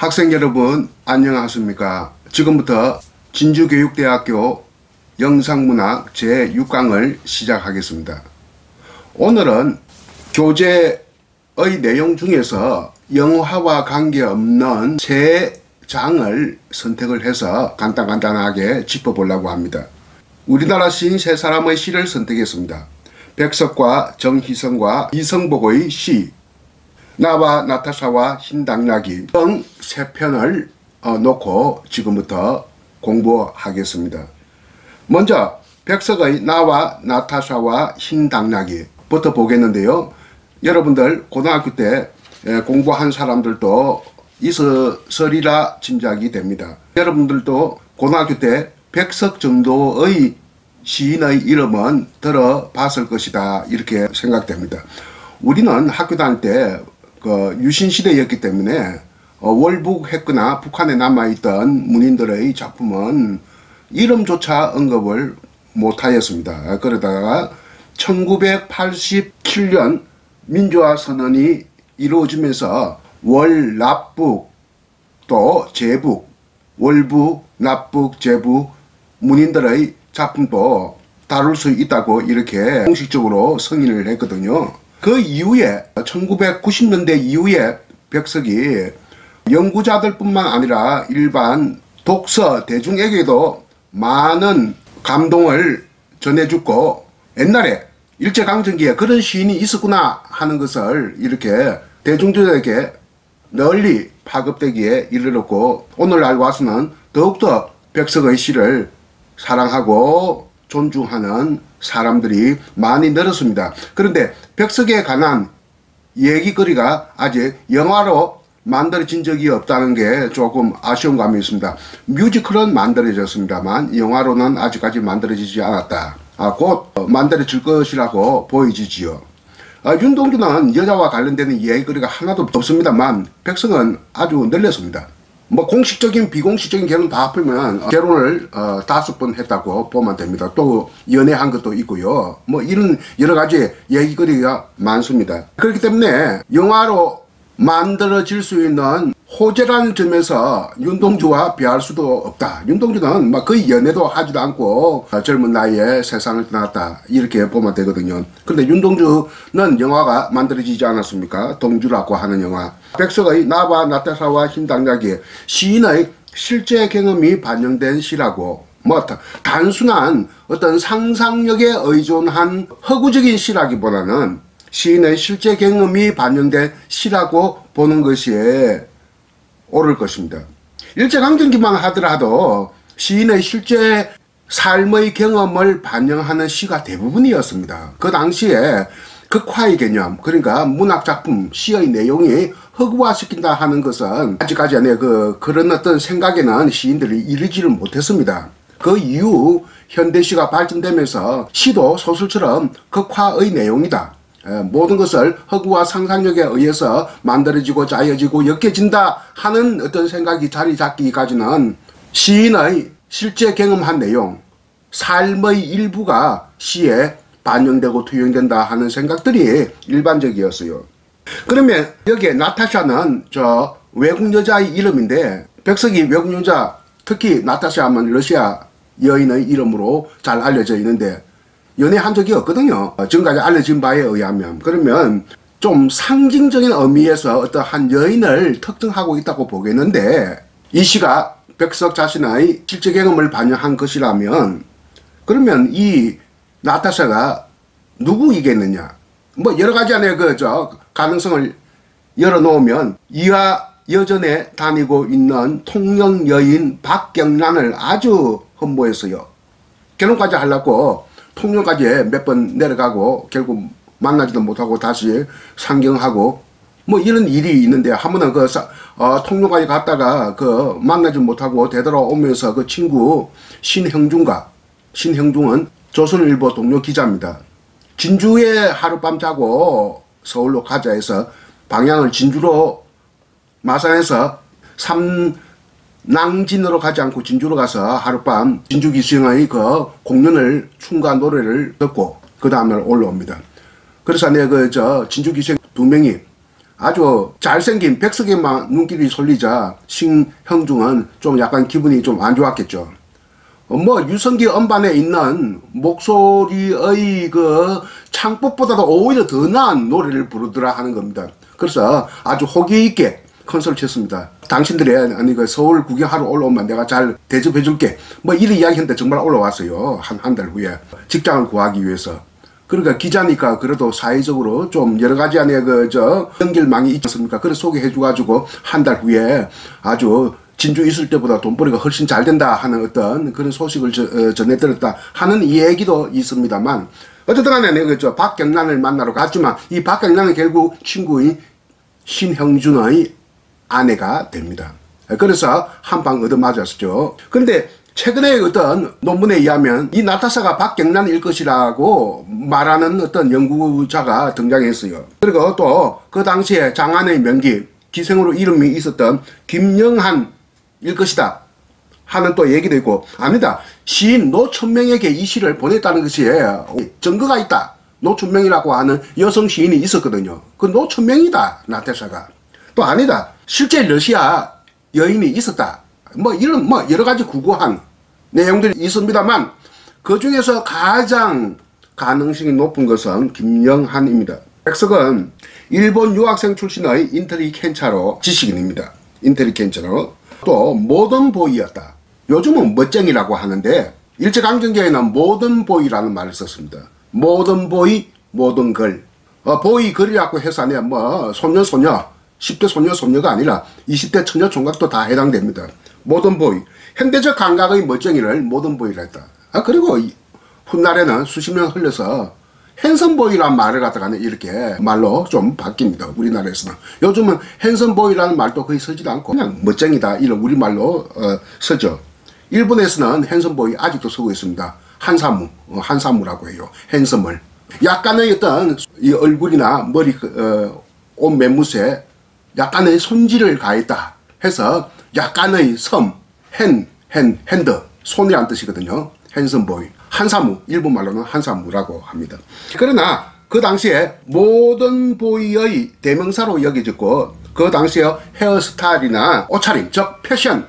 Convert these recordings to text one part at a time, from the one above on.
학생 여러분 안녕하십니까. 지금부터 진주교육대학교 영상문학 제6강을 시작하겠습니다. 오늘은 교재의 내용 중에서 영화와 관계없는 세 장을 선택을 해서 간단하게 짚어보려고 합니다. 우리나라 시인 세 사람의 시를 선택했습니다. 백석과 정희성과 이성복의 시, 나와 나타샤와 흰당나귀 등 세 편을 놓고 지금부터 공부하겠습니다. 먼저 백석의 나와 나타샤와 흰당나귀부터 보겠는데요. 여러분들 고등학교 때 공부한 사람들도 있으리라 짐작이 됩니다. 여러분들도 고등학교 때 백석 정도의 시인의 이름은 들어봤을 것이다 이렇게 생각됩니다. 우리는 학교 다닐 때 유신시대였기 때문에 월북했거나 북한에 남아있던 문인들의 작품은 이름조차 언급을 못하였습니다. 그러다가 1987년 민주화선언이 이루어지면서 월, 납북, 또 제북, 월북, 납북, 제북 문인들의 작품도 다룰 수 있다고 이렇게 공식적으로 승인을 했거든요. 그 이후에 1990년대 이후에 백석이 연구자들 뿐만 아니라 일반 독서 대중에게도 많은 감동을 전해주고 옛날에 일제강점기에 그런 시인이 있었구나 하는 것을 이렇게 대중들에게 널리 파급되기에 이르렀고 오늘날 와서는 더욱더 백석의 시를 사랑하고 존중하는 사람들이 많이 늘었습니다. 그런데 백석에 관한 얘기거리가 아직 영화로 만들어진 적이 없다는 게 조금 아쉬운 감이 있습니다. 뮤지컬은 만들어졌습니다만 영화로는 아직까지 만들어지지 않았다. 곧 만들어질 것이라고 보여지지요. 윤동주는 여자와 관련되는 이야기거리가 하나도 없습니다만 백석은 아주 늘렸습니다. 뭐 공식적인 비공식적인 결혼 다 합하면 결혼을 5번 했다고 보면 됩니다. 또 연애한 것도 있고요. 뭐 이런 여러 가지 얘기거리가 많습니다. 그렇기 때문에 영화로 만들어질 수 있는 호재라는 점에서 윤동주와 비할 수도 없다. 윤동주는 막 거의 연애도 하지도 않고 젊은 나이에 세상을 떠났다 이렇게 보면 되거든요. 그런데 윤동주는 영화가 만들어지지 않았습니까? 동주라고 하는 영화. 백석의 나와 나타샤와 흰당나귀 시인의 실제 경험이 반영된 시라고 뭐 단순한 어떤 상상력에 의존한 허구적인 시라기보다는 시인의 실제 경험이 반영된 시라고 보는 것이 옳을 것입니다. 일제강점기만 하더라도 시인의 실제 삶의 경험을 반영하는 시가 대부분이었습니다. 그 당시에 극화의 개념, 그러니까 문학작품, 시의 내용이 허구화시킨다 하는 것은 아직까지 그런 어떤 생각에는 시인들이 이르지를 못했습니다. 그 이후 현대시가 발전되면서 시도 소설처럼 극화의 내용이다. 모든 것을 허구와 상상력에 의해서 만들어지고 짜여지고 엮여진다 하는 어떤 생각이 자리 잡기까지는 시인의 실제 경험한 내용, 삶의 일부가 시에 반영되고 투영된다 하는 생각들이 일반적이었어요. 그러면 여기에 나타샤는 저 외국 여자의 이름인데 백석이 외국 여자, 특히 나타샤 하면 러시아 여인의 이름으로 잘 알려져 있는데 연애한 적이 없거든요. 지금까지 알려진 바에 의하면. 그러면 좀 상징적인 의미에서 어떠한 여인을 특정하고 있다고 보겠는데 이 시가 백석 자신의 실제 경험을 반영한 것이라면 그러면 이 나타샤가 누구이겠느냐. 뭐 여러가지 안에 가능성을 열어놓으면 이화 여전에 다니고 있는 통영 여인 박경란을 아주 흠모했어요. 결혼까지 하려고 통영까지 몇 번 내려가고 결국 만나지도 못하고 다시 상경하고 뭐 이런 일이 있는데 한 번은 통영까지 갔다가 만나지 못하고 되돌아오면서 그 친구 신형중은 조선일보 동료 기자입니다. 진주에 하룻밤 자고 서울로 가자 해서 방향을 진주로 마산에서 낭진으로 가지 않고 진주로 가서 하룻밤 진주기수형의 공연을 춤과 노래를 듣고 그 다음날 올라옵니다. 그래서 진주기수형 2명이 아주 잘생긴 백석에만 눈길이 쏠리자 신형중은 좀 약간 기분이 좀 안 좋았겠죠. 뭐 유성기 음반에 있는 목소리의 그 창법보다도 오히려 더 나은 노래를 부르더라 하는 겁니다. 그래서 아주 호기 있게 컨설을 쳤습니다. 당신들이 아니 그 서울 구경하러 올라오면 내가 잘 대접해 줄게. 뭐 이런 이야기 했는데 정말 올라왔어요. 한 달 후에 직장을 구하기 위해서. 그러니까 기자니까 그래도 사회적으로 좀 여러 가지 안에 연결망이 있지 않습니까? 그래서 소개해 줘가지고 한 달 후에 아주 진주 있을 때보다 돈벌이가 훨씬 잘 된다 하는 어떤 그런 소식을 전해드렸다 하는 이 얘기도 있습니다만, 어쨌든 간에 내가 박경란을 만나러 갔지만 이 박경란은 결국 친구인 신형준의 아내가 됩니다. 그래서 한 방 얻어맞았죠. 그런데 최근에 어떤 논문에 의하면 이 나타샤가 박경란일 것이라고 말하는 어떤 연구자가 등장했어요. 그리고 또 그 당시에 장안의 명기, 기생으로 이름이 있었던 김영한일 것이다 하는 또 얘기도 있고, 아니다, 시인 노천명에게 이 시를 보냈다는 것이 증거가 있다. 노천명이라고 하는 여성 시인이 있었거든요. 그 노천명이다, 나타샤가. 또 아니다, 실제 러시아 여인이 있었다. 뭐 이런 뭐 여러 가지 구구한 내용들이 있습니다만, 그 중에서 가장 가능성이 높은 것은 김영한입니다. 백석은 일본 유학생 출신의 인텔리켄차로 지식인입니다. 인텔리켄차로. 또 모던보이였다. 요즘은 멋쟁이라고 하는데 일제강점기에는 모던보이라는 말을 썼습니다. 모던보이, 모던걸. 보이걸이라고 해서 아니야 뭐 소녀 10대 소녀가 아니라 20대 처녀 총각도 다 해당됩니다. 모던보이. 현대적 감각의 멋쟁이를 모던보이라 했다. 그리고 훗날에는 수십 년 흘러서 핸섬보이라는 말을 갖다가는 이렇게 말로 좀 바뀝니다. 우리나라에서는. 요즘은 핸섬보이라는 말도 거의 쓰지도 않고 그냥 멋쟁이다 이런 우리말로 쓰죠. 일본에서는 핸섬보이 아직도 쓰고 있습니다. 한사무라고 해요. 핸섬을. 약간의 어떤 이 얼굴이나 머리 옷 매무새 약간의 손질을 가했다 해서 약간의 핸드 손이란 뜻이거든요. 핸섬보이. 한사무, 일본말로는 한사무라고 합니다. 그러나 그 당시에 모던보이의 대명사로 여겨졌고, 그 당시에 헤어스타일이나 옷차림, 즉 패션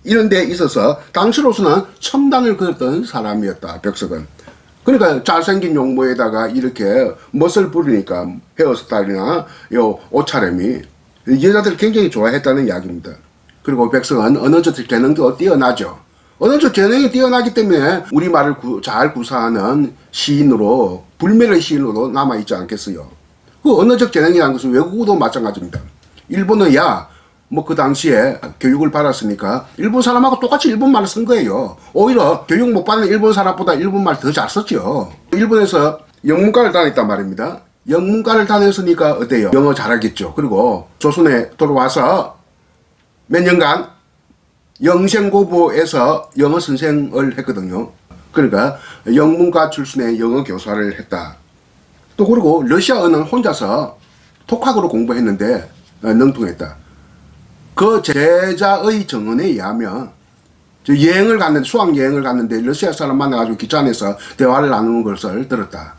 이런 데 있어서 당시로서는 첨단을 그렸던 사람이었다, 백석은. 그러니까 잘생긴 용모에다가 이렇게 멋을 부리니까 헤어스타일이나 요 옷차림이 여자들 굉장히 좋아했다는 이야기입니다. 그리고 백석은 언어적 재능도 뛰어나죠. 언어적 재능이 뛰어나기 때문에 우리말을 잘 구사하는 시인으로, 불멸의 시인으로 남아있지 않겠어요. 그 언어적 재능이라는 것은 외국어도 마찬가지입니다. 일본어야 뭐 그 당시에 교육을 받았으니까 일본 사람하고 똑같이 일본말을 쓴 거예요. 오히려 교육 못 받은 일본 사람보다 일본말 더 잘 썼죠. 일본에서 영문과를 다녔단 말입니다. 영문과를 다녔으니까 어때요? 영어 잘하겠죠. 그리고 조선에 돌아와서 몇 년간 영생고보에서 영어 선생을 했거든요. 그러니까 영문과 출신의 영어 교사를 했다. 또 그리고 러시아어는 혼자서 독학으로 공부했는데 능통했다. 그 제자의 증언에 의하면 여행을 갔는데, 수학 여행을 갔는데 러시아 사람 만나가지고 기차 안에서 대화를 나누는 것을 들었다.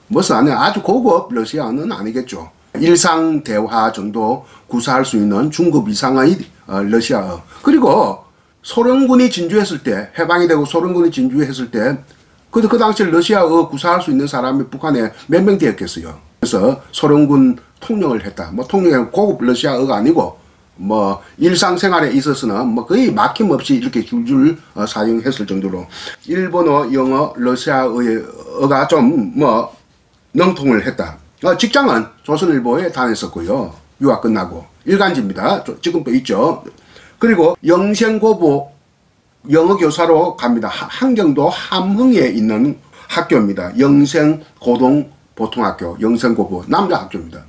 무슨 아니야, 아주 고급 러시아어는 아니겠죠. 일상 대화 정도 구사할 수 있는 중급 이상의 러시아어. 그리고 소련군이 진주했을 때, 해방이 되고 소련군이 진주했을 때, 그 당시 러시아어 구사할 수 있는 사람이 북한에 몇 명 되었겠어요. 그래서 소련군 통역을 했다. 뭐 통역은 고급 러시아어가 아니고, 뭐 일상생활에 있어서는 뭐 거의 막힘없이 이렇게 줄줄 사용했을 정도로 일본어, 영어, 러시아어가 좀 뭐 능통을 했다. 직장은 조선일보에 다녔었고요. 유학 끝나고 일간지입니다. 지금도 있죠. 그리고 영생고보 영어교사로 갑니다. 한경도 함흥에 있는 학교입니다. 영생고등보통학교, 영생고보 남자 학교입니다.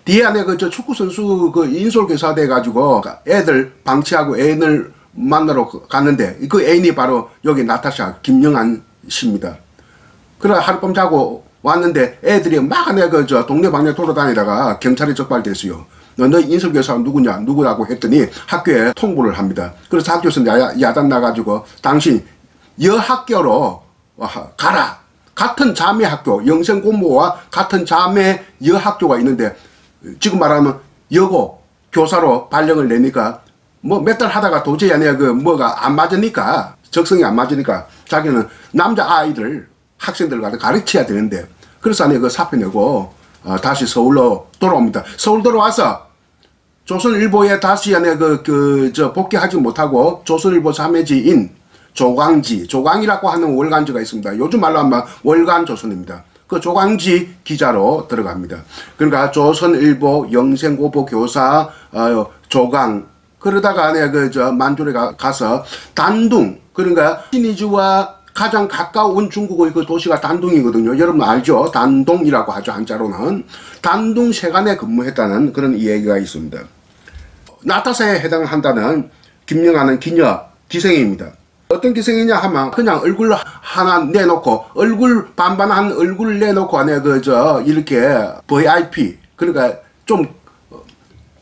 뒤에 안에 저 축구선수 인솔교사 돼가지고 애들 방치하고 애인을 만나러 갔는데 그 애인이 바로 여기 나타샤 김영한 씨입니다. 그래 하룻밤 자고 왔는데 애들이 막 안에 동네 방네 돌아다니다가 경찰에 적발됐어요. 너 인솔교사 누구라고 했더니 학교에 통보를 합니다. 그래서 학교에서 야단 나가지고 당신 여학교로 가라. 같은 자매 학교, 영생고모와 같은 자매 여학교가 있는데 지금 말하면 여고 교사로 발령을 내니까 뭐 몇 달 하다가 도저히 아니야 그 뭐가 안 맞으니까 적성이 안 맞으니까 자기는 남자 아이들 학생들 가르쳐야 되는데 그래서 아니 그 사표 내고 다시 서울로 돌아옵니다. 서울 돌아와서 조선일보에 다시 아니 저 복귀하지 못하고 조선일보 자매지인 조광이라고 하는 월간지가 있습니다. 요즘 말로 하면 월간조선입니다. 그 조광지 기자로 들어갑니다. 그러니까 조선일보 영생고보 교사 조광 그러다가 저 만주에 가서 단둥 그러니까 신의주와 가장 가까운 중국의 그 도시가 단둥이거든요. 여러분 알죠? 단동이라고 하죠. 한자로는 단둥 세관에 근무했다는 그런 이야기가 있습니다. 나타사에 해당한다는 김영하는 기녀 기생입니다. 어떤 기생이냐 하면 그냥 얼굴 하나 내놓고 얼굴 반반한 얼굴 내놓고 이렇게 VIP 그러니까 좀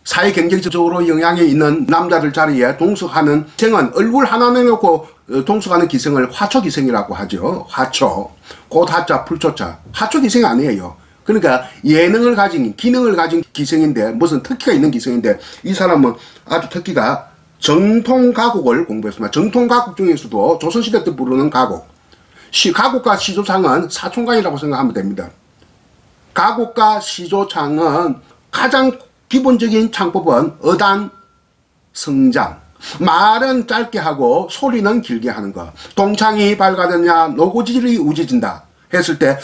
사회 경제적으로 영향이 있는 남자들 자리에 동석하는 기생은 얼굴 하나 내놓고 동석하는 기생을 화초기생이라고 하죠. 화초 꽃하자 풀초자 화초기생이 아니에요. 그러니까 예능을 가진 기능을 가진 기생인데 무슨 특기가 있는 기생인데 이 사람은 아주 특기가 정통가곡을 공부했습니다. 정통가곡 중에서도 조선시대 때 부르는 가곡 가곡과 시조창은 사촌간이라고 생각하면 됩니다. 가곡과 시조창은 가장 기본적인 창법은 어단, 성장 말은 짧게 하고 소리는 길게 하는 것. 동창이 밝아졌냐 노고질이 우지진다 했을 때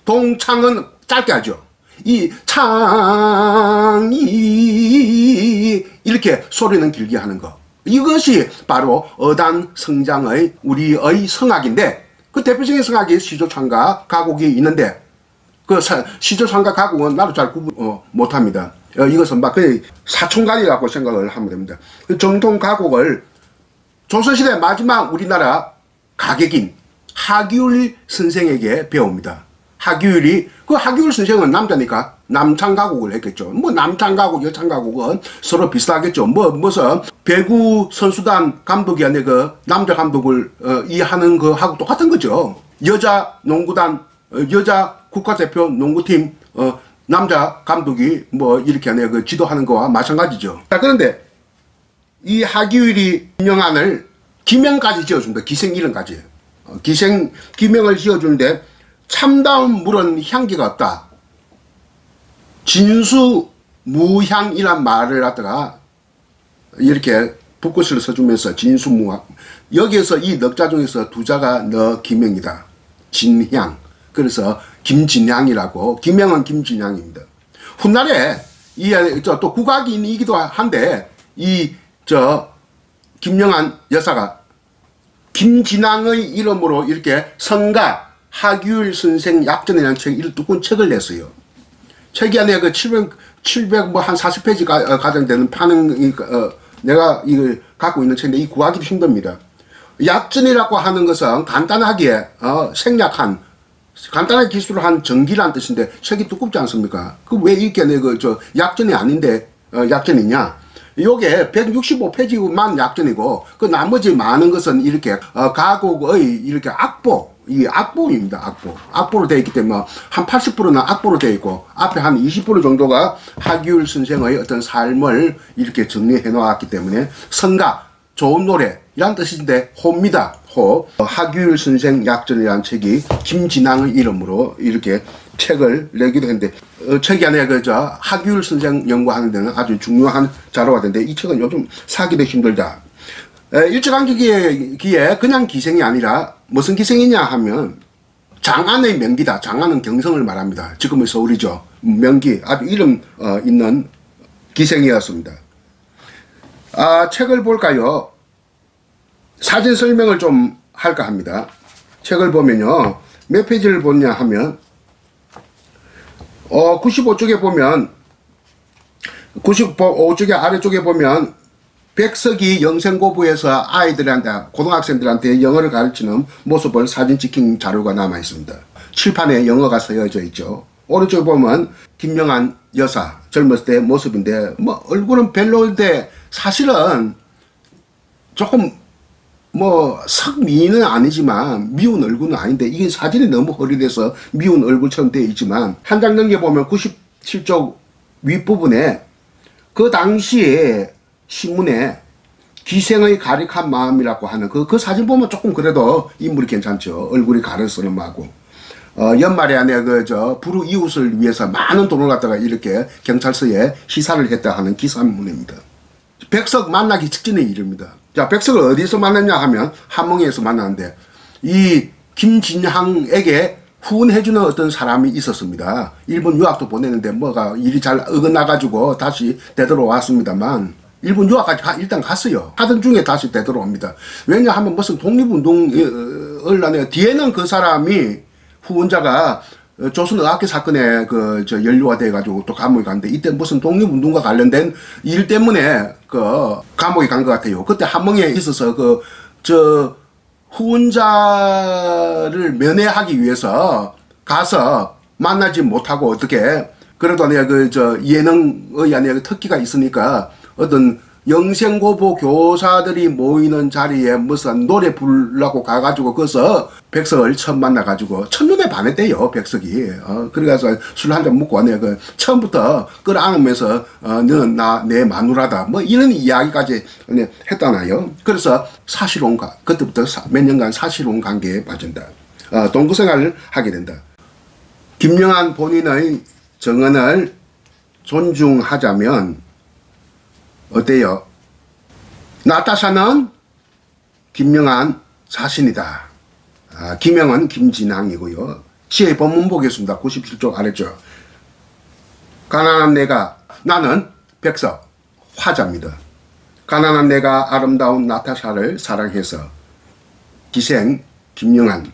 동창은 짧게 하죠. 이 창이 이렇게 소리는 길게 하는 것. 이것이 바로 어단 성장의 우리의 성악인데 그 대표적인 성악이 시조창과 가곡이 있는데 그 시조창과 가곡은 나도 잘 구분 못합니다. 이것은 막 그냥 사촌간이라고 생각을 하면 됩니다. 그 정통 가곡을 조선시대 마지막 우리나라 가객인 하기율 선생에게 배웁니다. 하기율이 그 하기율 선생은 남자니까 남창가곡을 했겠죠. 뭐 남창가곡 여창가곡은 서로 비슷하겠죠. 무슨 배구 선수단 감독이 아니라 그 남자 감독을 이해하는 거 하고 똑같은 거죠. 여자 농구단 여자 국가대표 농구팀 남자 감독이 뭐 이렇게 아니라 그 지도하는 거와 마찬가지죠. 자 그런데 이 하기율이 김영한을 기명까지 지어줍니다. 기생 이름까지 기명을 지어주는데 참다운 물은 향기가 없다. 진수무향이란 말을 갖다가 이렇게 붓글씨를 써주면서 진수무향 여기에서 이 넉자 중에서 두 자가 너 김영이다. 진향 그래서 김진향이라고 김영은 김진향입니다. 훗날에 또 국악인이기도 한데 김영한 여사가 김진향의 이름으로 이렇게 성가 하규율 선생 약전이라는 두 권 책을 냈어요. 책이 아니라 그 700 뭐 한 40페이지 가량 되는 판은 내가 이걸 갖고 있는 책인데 이 구하기도 힘듭니다. 약전이라고 하는 것은 간단하게 생략한 간단하게 기술을 한 전기란 뜻인데 책이 두껍지 않습니까? 그 왜 이렇게 약전이 아닌데 약전이냐? 요게 165페이지만 약전이고 그 나머지 많은 것은 이렇게 가곡의 이렇게 이 악보입니다. 악보로 되어 있기 때문에 한 80%는 악보로 되어 있고 앞에 한 20% 정도가 하기율 선생의 어떤 삶을 이렇게 정리해 놓았기 때문에 성가 좋은 노래 이란 뜻인데 호입니다. 호 하기율 선생 약전이라는 책이 김진항의 이름으로 이렇게 책을 내기도 했는데 책이 아니라 하기율 선생 연구하는 데는 아주 중요한 자료가 되는데 이 책은 요즘 사기도 힘들다. 일제강점기에 그냥 기생이 아니라 무슨 기생이냐 하면 장안의 명기다. 장안은 경성을 말합니다. 지금의 서울이죠. 명기 아주 이름 있는 기생이었습니다. 책을 볼까요? 사진 설명을 좀 할까 합니다. 책을 보면요 몇 페이지를 보냐 하면 95쪽에 보면 95쪽에 아래쪽에 보면 백석이 영생고부에서 아이들한테 고등학생들한테 영어를 가르치는 모습을 사진 찍힌 자료가 남아 있습니다. 칠판에 영어가 쓰여져 있죠. 오른쪽에 보면 김영한 여사 젊었을 때 모습인데 뭐 얼굴은 별로인데 사실은 조금 뭐 석미는 아니지만 미운 얼굴은 아닌데 이게 사진이 너무 허리돼서 미운 얼굴처럼 되어 있지만 한 장 넘겨보면 97쪽 윗부분에 그 당시에 신문에 기생의 가릭한 마음이라고 하는 그 사진 보면 조금 그래도 인물이 괜찮죠. 얼굴이 가르스름하고 연말에 안에 부르 이웃을 위해서 많은 돈을 갖다가 이렇게 경찰서에 시사를 했다 하는 기사문입니다. 백석 만나기 직전의 일입니다. 자, 백석을 어디서 만났냐 하면 함흥에서 만났는데 이 김진향에게 후원해주는 어떤 사람이 있었습니다. 일본 유학도 보냈는데 뭐가 일이 잘 어긋나가지고 다시 되돌아왔습니다만 일본 유학까지 일단 갔어요. 하던 중에 다시 되돌아옵니다. 왜냐하면 무슨 독립운동을 하네요. 뒤에는 그 사람이 후원자가 조선의학회 사건에 연루가 돼가지고 또 감옥에 갔는데 이때 무슨 독립운동과 관련된 일 때문에 감옥에 간 것 같아요. 그때 함흥에 있어서 후원자를 면회하기 위해서 가서 만나지 못하고 어떻게 그래도 내가 예능의 안에 특기가 있으니까 어떤 영생고보 교사들이 모이는 자리에 무슨 노래 부르려고 가가지고 거기서 백석을 처음 만나가지고 첫눈에 반했대요. 백석이 그래가서 술 한잔 먹고 왔네. 처음부터 끌어안으면서 너는 내 마누라다 뭐 이런 이야기까지 했다나요. 그래서 사실혼가 그때부터 몇 년간 사실혼 관계에 빠진다. 동거생활을 하게 된다. 김영한 본인의 정언을 존중하자면 어때요? 나타샤는 김영한 자신이다. 김영은 김진향이고요. 시의 본문 보겠습니다. 97쪽 아래죠. 가난한 내가 나는 백석 화자입니다. 가난한 내가 아름다운 나타샤를 사랑해서 기생 김영한을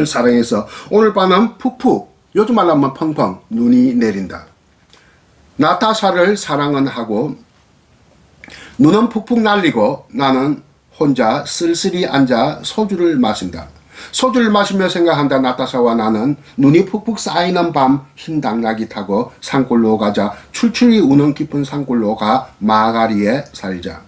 사랑해서 오늘 밤은 푹푹 요즘 말로 하면 펑펑 눈이 내린다. 나타샤를 사랑은 하고 눈은 푹푹 날리고 나는 혼자 쓸쓸히 앉아 소주를 마신다. 소주를 마시며 생각한다. 나타샤와 나는 눈이 푹푹 쌓이는 밤 흰 당나귀 타고 산골로 가자. 출출이 우는 깊은 산골로 가 마가리에 살자.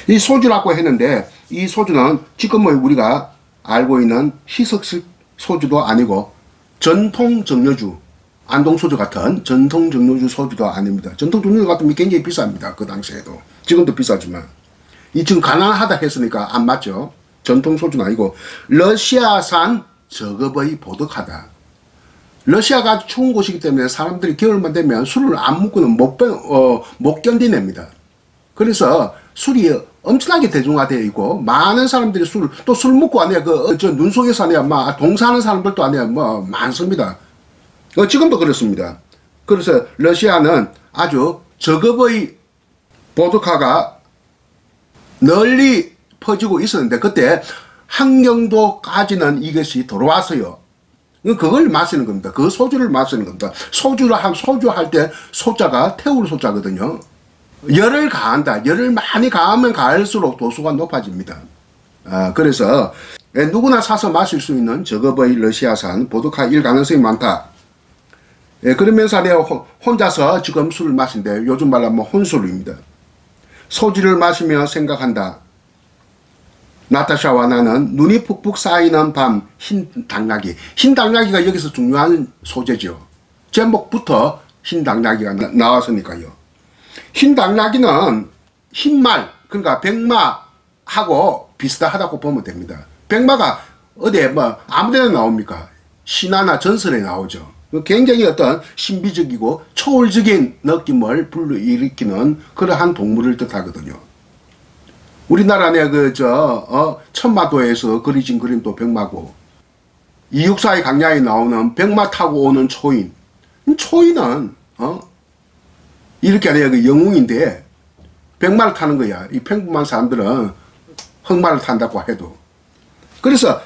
이 소주라고 했는데 이 소주는 지금 우리가 알고 있는 희석식 소주도 아니고 전통 정려주 안동소주 같은 전통 정려주 소주도 아닙니다. 전통 정려주 같으면 굉장히 비쌉니다. 그 당시에도. 지금도 비싸지만. 이 지금 가난하다 했으니까 안 맞죠. 전통 소주는 아니고 러시아산 저급의 보드카다. 러시아가 아주 추운 곳이기 때문에 사람들이 겨울만 되면 술을 안 먹고는 못 견디냅니다. 그래서 술이 엄청나게 대중화되어 있고 많은 사람들이 또 술 먹고 아니야 눈 속에서 아니야 막 동사하는 사람들도 아니야 뭐 많습니다. 지금도 그렇습니다. 그래서 러시아는 아주 저급의 보드카가 널리 퍼지고 있었는데 그때 한경도까지는 이것이 들어왔어요. 그걸 마시는 겁니다. 그 소주를 마시는 겁니다. 소주 할 때 소자가 태울 소자거든요. 열을 가한다. 열을 많이 가하면 가할수록 도수가 높아집니다. 그래서 누구나 사서 마실 수 있는 저급의 러시아산 보드카일 가능성이 많다. 그러면서 내가 혼자서 지금 술을 마신대. 요즘 말로 하면 혼술입니다. 소주를 마시며 생각한다. 나타샤와 나는 눈이 푹푹 쌓이는 밤 흰 당나귀. 흰 당나귀가 여기서 중요한 소재죠. 제목부터 흰 당나귀가 나왔으니까요. 흰 당나귀는 흰말 그러니까 백마하고 비슷하다고 보면 됩니다. 백마가 어디에 뭐 아무데나 나옵니까? 신화나 전설에 나오죠. 굉장히 어떤 신비적이고 초월적인 느낌을 불러일으키는 그러한 동물을 뜻하거든요. 우리나라 내 천마도에서 그려진 그림도 백마고 이육사의 강야에 나오는 백마 타고 오는 초인. 초인은 이렇게 아니라 영웅인데 백마를 타는 거야. 이 평범한 사람들은 흑마를 탄다고 해도. 그래서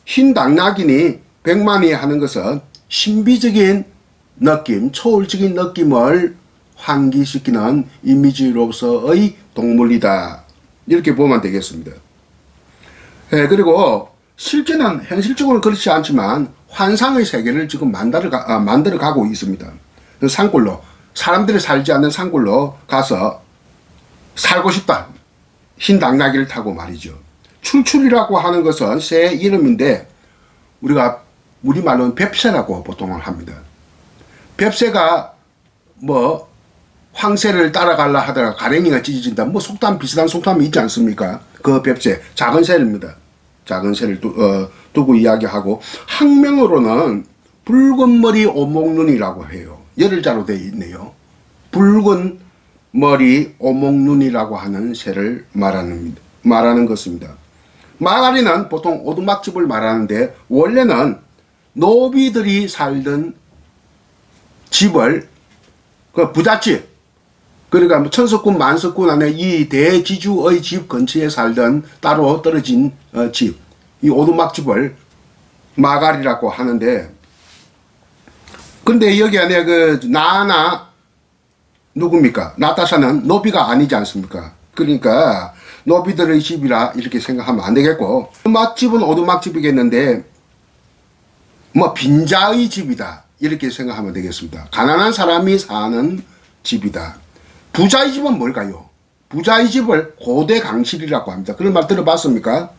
흰 당나귀니 백만이 하는 것은 신비적인 느낌, 초월적인 느낌을 환기시키는 이미지로서의 동물이다. 이렇게 보면 되겠습니다. 그리고 실제는 현실적으로는 그렇지 않지만 환상의 세계를 지금 만들어 가고 있습니다. 산골로 사람들이 살지 않는 산골로 가서 살고 싶다. 흰 당나귀를 타고 말이죠. 출출이라고 하는 것은 새 이름인데 우리가 우리말로는 뱁새라고 보통은 합니다. 뱁새가 뭐 황새를 따라가려 하다가 가랭이가 찢어진다. 뭐 속담 비슷한 속담이 있지 않습니까? 그 뱁새 작은 새입니다. 작은 새를 두고 이야기하고 학명으로는 붉은 머리 오목눈이라고 해요. 열흘자로 되어 있네요. 붉은 머리 오목눈이라고 하는 새를 말하는 것입니다. 마가리는 보통 오두막집을 말하는데 원래는 노비들이 살던 집을 그 부잣집, 그러니까 천석군 만석군 안에 이 대지주의 집 근처에 살던 따로 떨어진 집, 이 오두막집을 마가리라고 하는데, 근데 여기 안에 그 나나 누굽니까? 나타샤는 노비가 아니지 않습니까? 그러니까 노비들의 집이라 이렇게 생각하면 안 되겠고, 오두막집은 오두막집이겠는데 뭐 빈자의 집이다 이렇게 생각하면 되겠습니다. 가난한 사람이 사는 집이다. 부자의 집은 뭘까요? 부자의 집을 고대강실이라고 합니다. 그런 말 들어봤습니까?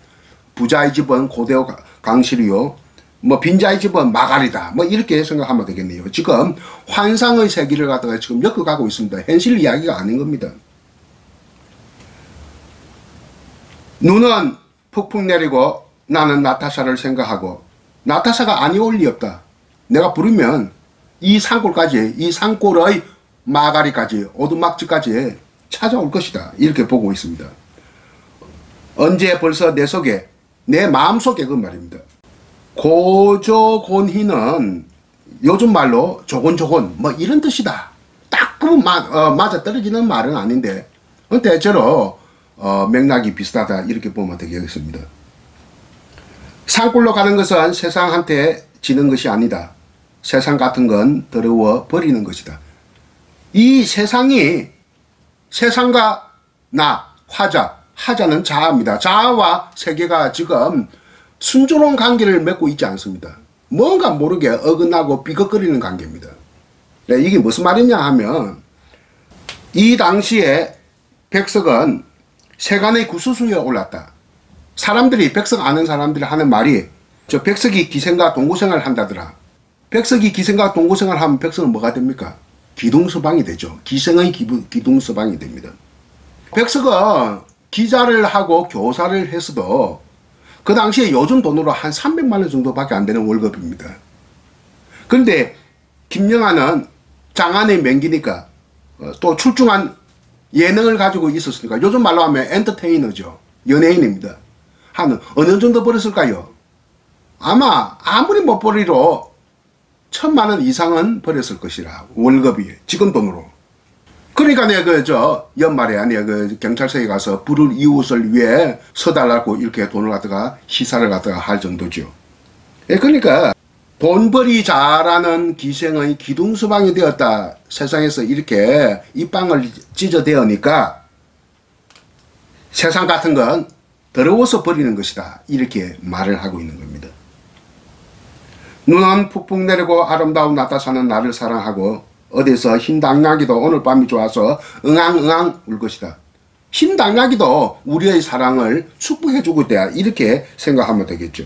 부자의 집은 고대강실이요. 뭐 빈자의 집은 마가리다. 뭐 이렇게 생각하면 되겠네요. 지금 환상의 세계를 갖다가 지금 엮어가고 있습니다. 현실 이야기가 아닌 겁니다. 눈은 푹푹 내리고 나는 나타샤를 생각하고 나타샤가 아니올 리 없다. 내가 부르면 이 산골까지, 이 산골의 마가리까지, 오두막집까지 찾아올 것이다. 이렇게 보고 있습니다. 언제 벌써 내 속에, 내 마음속에 그 말입니다. 고조곤희는 요즘 말로 조곤조곤 뭐 이런 뜻이다. 딱 그 맞아 떨어지는 말은 아닌데 대체로 맥락이 비슷하다 이렇게 보면 되겠습니다. 산골로 가는 것은 세상한테 지는 것이 아니다. 세상 같은 건 더러워 버리는 것이다. 이 세상이 세상과 나, 하자는 자아입니다. 자아와 세계가 지금 순조로운 관계를 맺고 있지 않습니다. 뭔가 모르게 어긋나고 삐걱거리는 관계입니다. 네, 이게 무슨 말이냐 하면 이 당시에 백석은 세간의 구수수에 올랐다. 사람들이, 백석 아는 사람들이 하는 말이 저 백석이 기생과 동고생활을 한다더라. 백석이 기생과 동고생활을 하면 백석은 뭐가 됩니까? 기둥서방이 되죠. 기생의 기둥서방이 됩니다. 백석은 기자를 하고 교사를 했어도 그 당시에 요즘 돈으로 한 300만 원 정도밖에 안 되는 월급입니다. 그런데 김영하는 장안의 맹기니까 또 출중한 예능을 가지고 있었으니까 요즘 말로 하면 엔터테이너죠. 연예인입니다. 한 어느 정도 벌었을까요? 아마 아무리 못 벌이로 1000만 원 이상은 벌었을 것이라, 월급이 지금 돈으로. 그러니까 내가 연말에 내가 경찰서에 가서 부를 이웃을 위해 서달라고 이렇게 돈을 갖다가 시사를 갖다가 할 정도죠. 그러니까 돈벌이 잘하는 기생의 기둥서방이 되었다. 세상에서 이렇게 입방을 찢어대으니까 세상 같은 건 더러워서 버리는 것이다. 이렇게 말을 하고 있는 겁니다. 눈은 푹푹 내리고 아름다운 나타사는 나를 사랑하고 어디서 흰 당나귀도 오늘 밤이 좋아서 응앙응앙 울 것이다. 흰 당나귀도 우리의 사랑을 축복해주고 있다. 이렇게 생각하면 되겠죠.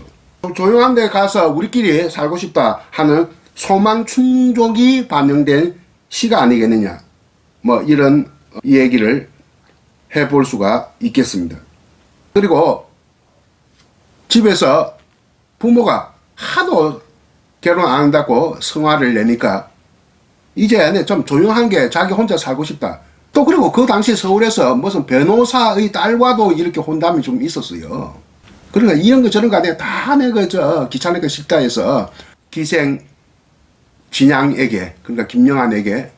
조용한 데 가서 우리끼리 살고 싶다 하는 소망 충족이 반영된 시가 아니겠느냐. 뭐 이런 얘기를 해볼 수가 있겠습니다. 그리고 집에서 부모가 하도 결혼 안 한다고 성화를 내니까 이제 좀 조용한 게 자기 혼자 살고 싶다. 또 그리고 그 당시 서울에서 무슨 변호사의 딸과도 이렇게 혼담이 좀 있었어요. 그러니까 이런 거 저런 거 내가 다 내가 기차내가 식당에서 기생 진양에게, 그러니까 김영한에게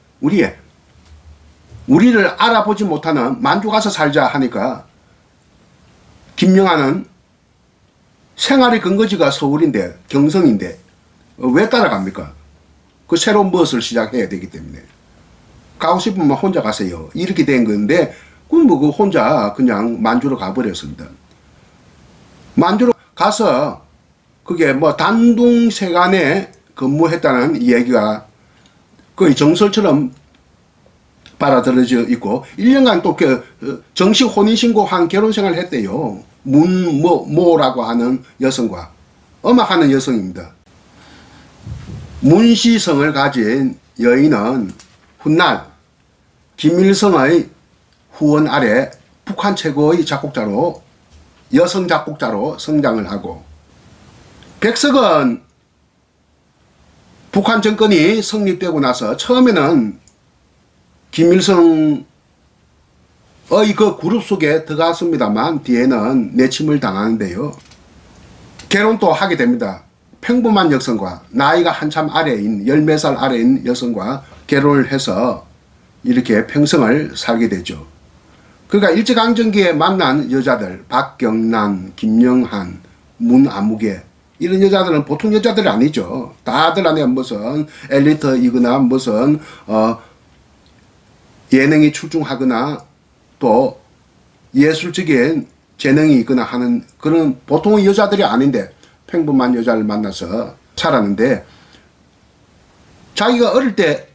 우리를 알아보지 못하는 만주 가서 살자 하니까 김영한은 생활의 근거지가 서울인데, 경성인데 왜 따라갑니까? 그 새로운 무엇을 시작해야 되기 때문에. 가고 싶으면 혼자 가세요. 이렇게 된 건데, 그럼 뭐 그 혼자 그냥 만주로 가버렸습니다. 만주로 가서 그게 뭐 단둥세간에 근무했다는 얘기가 거의 정설처럼 받아들여져 있고 1년간 또 정식 혼인신고한 결혼생활을 했대요. 문모라고 하는 여성과 음악하는 여성입니다. 문시성을 가진 여인은 훗날 김일성의 후원 아래 북한 최고의 작곡자로 여성 작곡자로 성장을 하고 백석은 북한 정권이 성립되고 나서 처음에는 김일성의 그 그룹 속에 들어갔습니다만 뒤에는 내침을 당하는데요. 결혼도 하게 됩니다. 평범한 여성과 나이가 한참 아래인 10몇 살 아래인 여성과 결혼을 해서 이렇게 평생을 살게 되죠. 그러니까 일제강점기에 만난 여자들 박경란, 김영한, 문아무개 이런 여자들은 보통 여자들이 아니죠. 다들 안에 무슨 엘리트이거나 무슨 예능이 출중하거나 또 예술적인 재능이 있거나 하는 그런 보통의 여자들이 아닌데 평범한 여자를 만나서 살았는데 자기가 어릴 때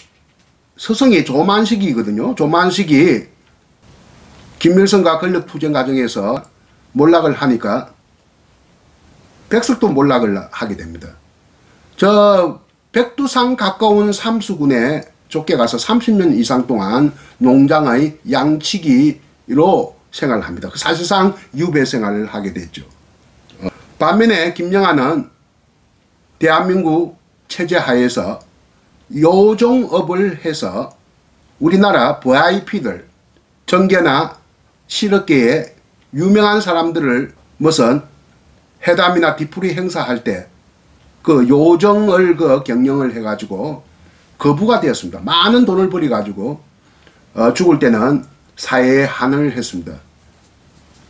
서성이 조만식이거든요. 조만식이 김일성과 권력투쟁 과정에서 몰락을 하니까 백석도 몰락을 하게 됩니다. 저 백두산 가까운 삼수군에 쫓겨가서 30년 이상 동안 농장의 양치기로 생활을 합니다. 사실상 유배 생활을 하게 됐죠. 반면에 김영하는 대한민국 체제 하에서 요종업을 해서 우리나라 VIP들 정계나 실업계의 유명한 사람들을 무슨 회담이나 뒤풀이 행사할 때 그 요정을 경영을 해가지고 거부가 되었습니다. 많은 돈을 벌여가지고 죽을 때는 사회에 한을 했습니다.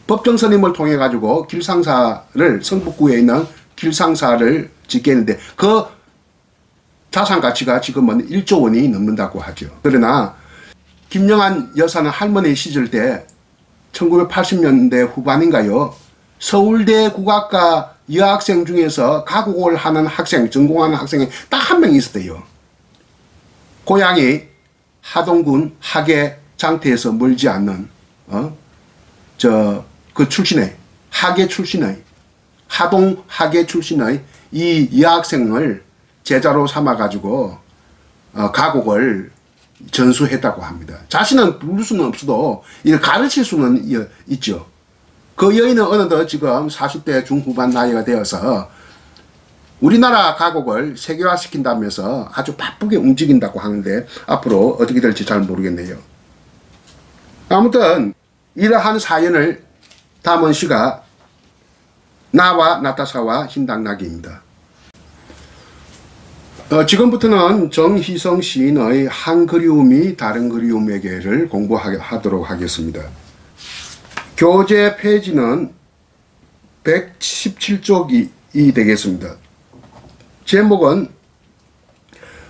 법정 선임을 통해 가지고 길상사를 성북구에 있는 길상사를 짓게 했는데 그 자산 가치가 지금은 1조 원이 넘는다고 하죠. 그러나 김영한 여사는 할머니 시절 때 1980년대 후반인가요? 서울대 국악과 여학생 중에서 가곡을 하는 학생, 전공하는 학생이 딱 한 명 있었대요. 고향이 하동군 하계 장태에서 멀지 않는 그 출신의 하계 출신의 하동 하계 출신의 이 여학생을 제자로 삼아 가지고 가곡을 전수했다고 합니다. 자신은 부를 수는 없어도 이걸 가르칠 수는 있죠. 그 여인은 어느덧 지금 40대 중후반 나이가 되어서 우리나라 가곡을 세계화시킨다면서 아주 바쁘게 움직인다고 하는데 앞으로 어떻게 될지 잘 모르겠네요. 아무튼 이러한 사연을 담은 시가 나와 나타샤와 흰당나귀입니다. 지금부터는 정희성 시인의 한 그리움이 다른 그리움에게를 공부하도록 하겠습니다. 교재 페이지는 117쪽이 되겠습니다. 제목은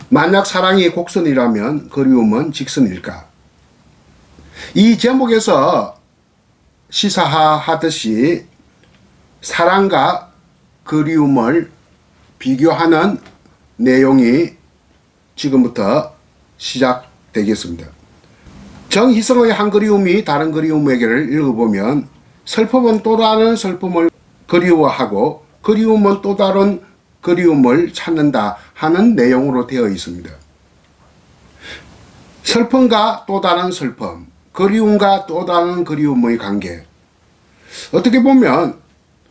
만약 사랑이 곡선이라면 그리움은 직선일까? 이 제목에서 시사하듯이 사랑과 그리움을 비교하는 내용이 지금부터 시작되겠습니다. 정희성의 한 그리움이 다른 그리움에게를 읽어보면 슬픔은 또 다른 슬픔을 그리워하고 그리움은 또 다른 그리움을 찾는다 하는 내용으로 되어 있습니다. 슬픔과 또 다른 슬픔, 그리움과 또 다른 그리움의 관계. 어떻게 보면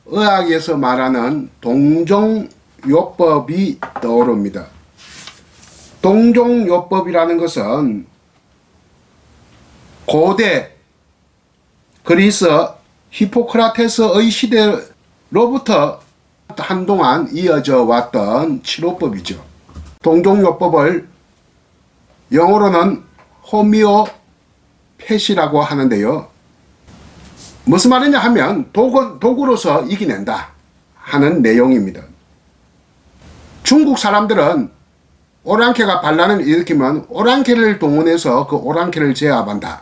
의학에서 말하는 동종요법이 떠오릅니다. 동종요법이라는 것은 고대 그리스 히포크라테스의 시대로부터 한동안 이어져 왔던 치료법이죠. 동종요법을 영어로는 호미오패시라고 하는데요. 무슨 말이냐 하면 도구로서 이겨낸다 하는 내용입니다. 중국 사람들은 오랑캐가 반란을 일으키면 오랑캐를 동원해서 그 오랑캐를 제압한다.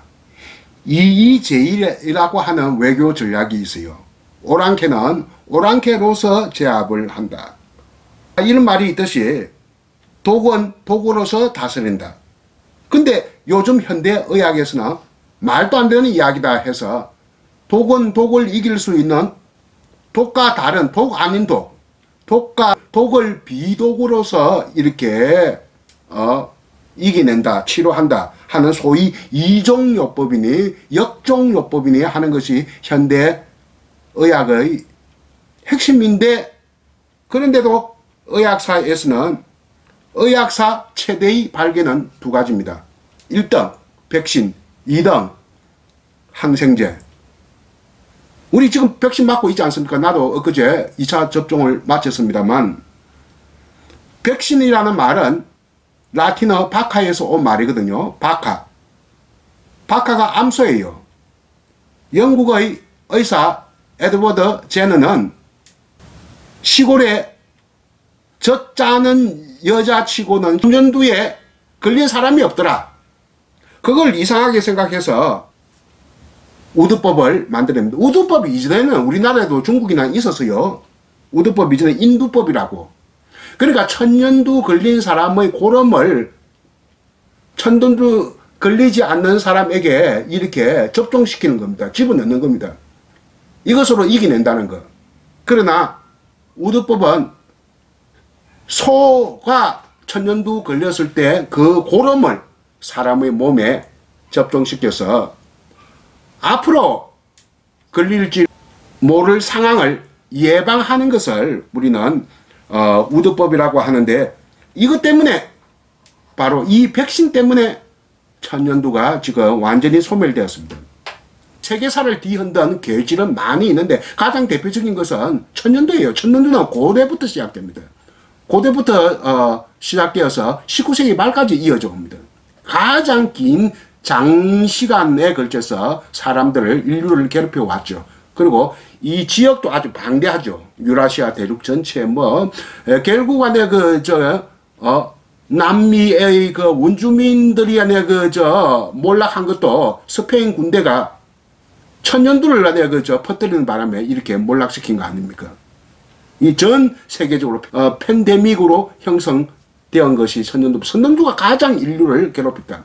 이의제일이라고 하는 외교 전략이 있어요. 오랑캐는 오랑캐로서 제압을 한다. 이런 말이 있듯이 독은 독으로서 다스린다. 근데 요즘 현대 의학에서는 말도 안 되는 이야기다 해서 독은 독을 이길 수 있는 독과 다른 독 아닌 독과 독을 비독으로서 이렇게 이겨낸다, 치료한다 하는 소위 이종요법이니 역종요법이니 하는 것이 현대 의학의 핵심인데, 그런데도 의학사에서는 의학사 최대의 발견은 두 가지입니다. 1등 백신, 2등 항생제. 우리 지금 백신 맞고 있지 않습니까? 나도 엊그제 2차 접종을 마쳤습니다만, 백신이라는 말은 라틴어 바카에서 온 말이거든요. 바카가 암소예요. 영국의 의사 에드워드 제너는 시골에 젖짜는 여자치고는 천연두에 걸린 사람이 없더라. 그걸 이상하게 생각해서 우두법을 만들어냅니다. 우두법이 이전에는 우리나라에도 중국이나 있었어요. 우두법 이전에 인두법이라고. 그러니까 천연두 걸린 사람의 고름을 천연두 걸리지 않는 사람에게 이렇게 접종시키는 겁니다. 집어넣는 겁니다. 이것으로 이겨낸다는 거. 그러나 우두법은 소가 천연두 걸렸을 때 그 고름을 사람의 몸에 접종시켜서 앞으로 걸릴지 모를 상황을 예방하는 것을 우리는 우두법이라고 하는데, 이것 때문에 바로 이 백신 때문에 천연두가 지금 완전히 소멸되었습니다. 세계사를 뒤흔든 계질은 많이 있는데 가장 대표적인 것은 천연두예요. 천연두는 고대부터 시작됩니다. 고대부터 시작되어서 19세기 말까지 이어져 옵니다. 가장 긴 장시간에 걸쳐서 사람들을, 인류를 괴롭혀 왔죠. 그리고 이 지역도 아주 방대하죠. 유라시아 대륙 전체 결국 안에 남미의 그 원주민들이 안에 몰락한 것도 스페인 군대가 천연두를 안에 퍼뜨리는 바람에 이렇게 몰락시킨 거 아닙니까? 이 전 세계적으로 팬데믹으로 형성되은 것이 천연두가 가장 인류를 괴롭혔다.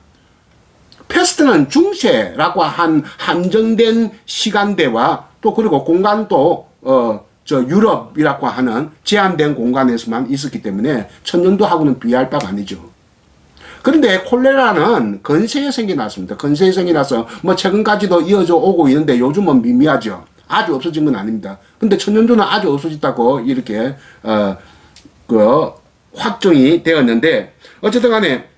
패스트는 중세라고 한 한정된 시간대와 또 그리고 공간도 유럽이라고 하는 제한된 공간에서만 있었기 때문에 천연두하고는 비할 바가 아니죠. 그런데 콜레라는 근세에 생겨났습니다. 근세에 생겨나서 최근까지도 이어져 오고 있는데 요즘은 미미하죠. 아주 없어진 건 아닙니다. 근데 천연두는 아주 없어졌다고 이렇게 확정이 되었는데, 어쨌든 간에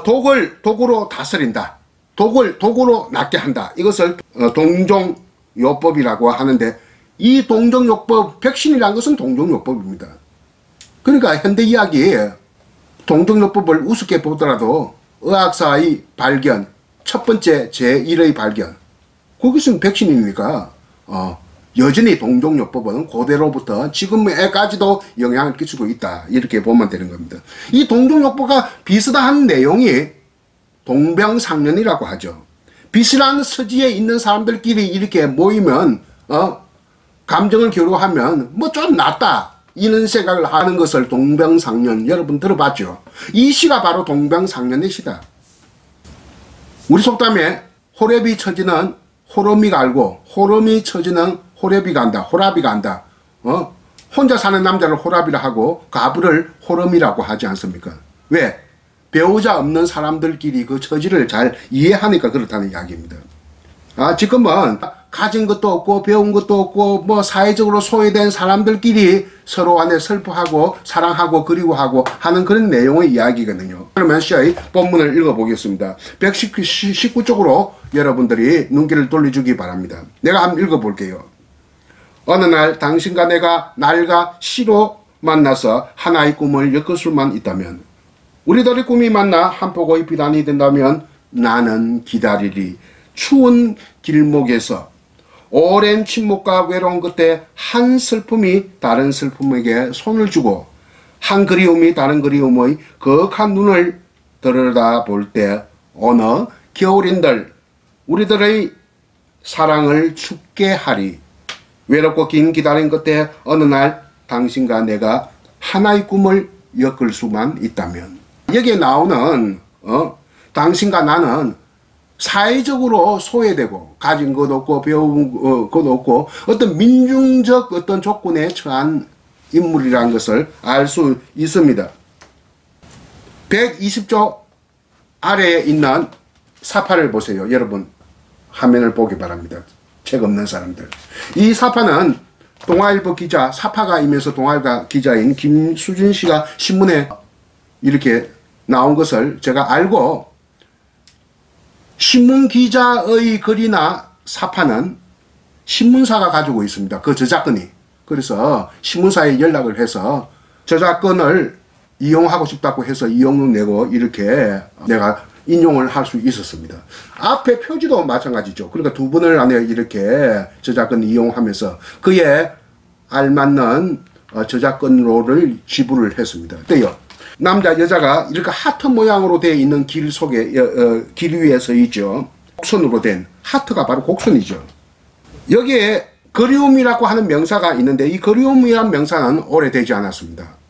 독을 독으로 다스린다. 독을 독으로 낫게 한다. 이것을 동종요법이라고 하는데, 이 동종요법, 백신이라는 것은 동종요법입니다. 그러니까 현대 이야기에 동종요법을 우습게 보더라도 의학사의 발견, 첫 번째 제1의 발견, 거기서는 백신이니까 여전히 동종요법은 고대로부터 지금에까지도 영향을 끼치고 있다. 이렇게 보면 되는 겁니다. 이 동종요법과 비슷한 내용이 동병상련이라고 하죠. 비슷한 서지에 있는 사람들끼리 이렇게 모이면 감정을 교류하면 좀 낫다 이런 생각을 하는 것을 동병상련, 여러분 들어봤죠? 이 시가 바로 동병상련의 시다. 우리 속담에 호랩이 처지는 호러미가 알고 호러미 처지는 호랩이가 안다. 호랍이가 안다. 혼자 사는 남자를 호랍이라 하고 가부를 호러미라고 하지 않습니까? 왜? 배우자 없는 사람들끼리 그 처지를 잘 이해하니까 그렇다는 이야기입니다. 지금은 가진 것도 없고 배운 것도 없고 사회적으로 소외된 사람들끼리 서로 안에 슬퍼하고 사랑하고 그리워하고 하는 그런 내용의 이야기거든요. 그러면 시의 본문을 읽어보겠습니다. 119쪽으로 여러분들이 눈길을 돌려주기 바랍니다. 내가 한번 읽어볼게요. 어느 날 당신과 내가 날과 시로 만나서 하나의 꿈을 엮을 수만 있다면, 우리들의 꿈이 만나 한 폭의 비단이 된다면 나는 기다리리. 추운 길목에서 오랜 침묵과 외로운 끝에 한 슬픔이 다른 슬픔에게 손을 주고 한 그리움이 다른 그리움의 거룩한 눈을 들여다볼 때 어느 겨울인들 우리들의 사랑을 춥게 하리. 외롭고 긴 기다림 끝에 어느 날 당신과 내가 하나의 꿈을 엮을 수만 있다면. 여기에 나오는 당신과 나는 사회적으로 소외되고 가진 것 없고 배운 것 없고 어떤 민중적 어떤 조건에 처한 인물이라는 것을 알 수 있습니다. 120조 아래에 있는 사파를 보세요. 여러분 화면을 보기 바랍니다. 책 없는 사람들. 이 사파는 동아일보 기자, 사파가 이면서 동아일보 기자인 김수진 씨가 신문에 이렇게 나온 것을 제가 알고, 신문 기자의 글이나 사파는 신문사가 가지고 있습니다. 그 저작권이. 그래서 신문사에 연락을 해서 저작권을 이용하고 싶다고 해서 이용료 내고 이렇게 내가 인용을 할 수 있었습니다. 앞에 표지도 마찬가지죠. 그러니까 두 번을 안에 이렇게 저작권 이용하면서 그에 알맞는 저작권료를 지불을 했습니다. 어때요? 남자 여자가 이렇게 하트 모양으로 되어 있는 길 속에 길 위에 서 있죠. 곡선으로 된 하트가 바로 곡선이죠. 여기에 그리움이라고 하는 명사가 있는데 이 그리움이란 명사는 오래되지 않았습니다.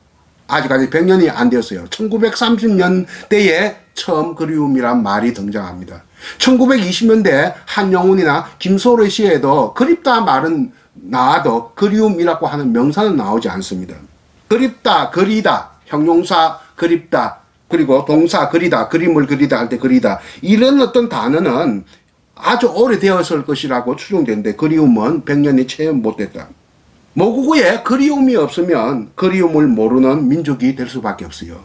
아직까지 100년이 안 되었어요. 1930년대에 처음 그리움이란 말이 등장합니다. 1920년대 한영훈이나 김소래 시에도 그립다 말은 나와도 그리움이라고 하는 명사는 나오지 않습니다. 그립다, 그리다, 형용사 그립다, 그리고 동사 그리다, 그림을 그리다 할 때 그리다, 이런 어떤 단어는 아주 오래되었을 것이라고 추정되는데 그리움은 100년이 채 못됐다. 모국어에 그리움이 없으면 그리움을 모르는 민족이 될 수밖에 없어요.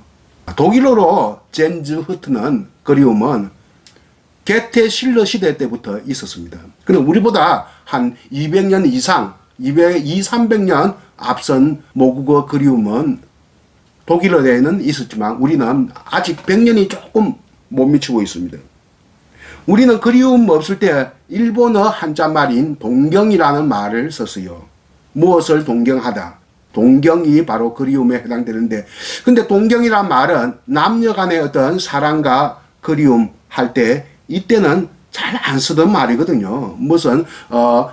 독일어로 젠즈흐트는 그리움은 게테 실러 시대 때부터 있었습니다. 그럼 우리보다 한 200년 이상, 300년 앞선 모국어 그리움은 독일어에는 있었지만 우리는 아직 100년이 조금 못 미치고 있습니다. 우리는 그리움 없을 때 일본어 한자말인 동경이라는 말을 썼어요. 무엇을 동경하다. 동경이 바로 그리움에 해당되는데, 근데 동경이란 말은 남녀 간의 어떤 사랑과 그리움 할 때 이때는 잘 안 쓰던 말이거든요. 무슨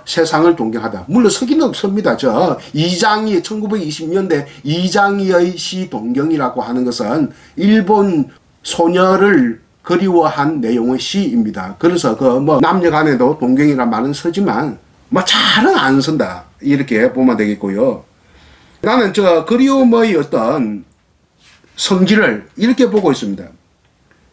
세상을 동경하다. 물론 쓰기는 씁니다. 저 이장희 1920년대 이장희의 시 동경이라고 하는 것은 일본 소녀를 그리워한 내용의 시입니다. 그래서 그 뭐 남녀 간에도 동경이란 말은 쓰지만 뭐 잘은 안 쓴다. 이렇게 보면 되겠고요. 나는 저 그리움의 어떤 성질을 이렇게 보고 있습니다.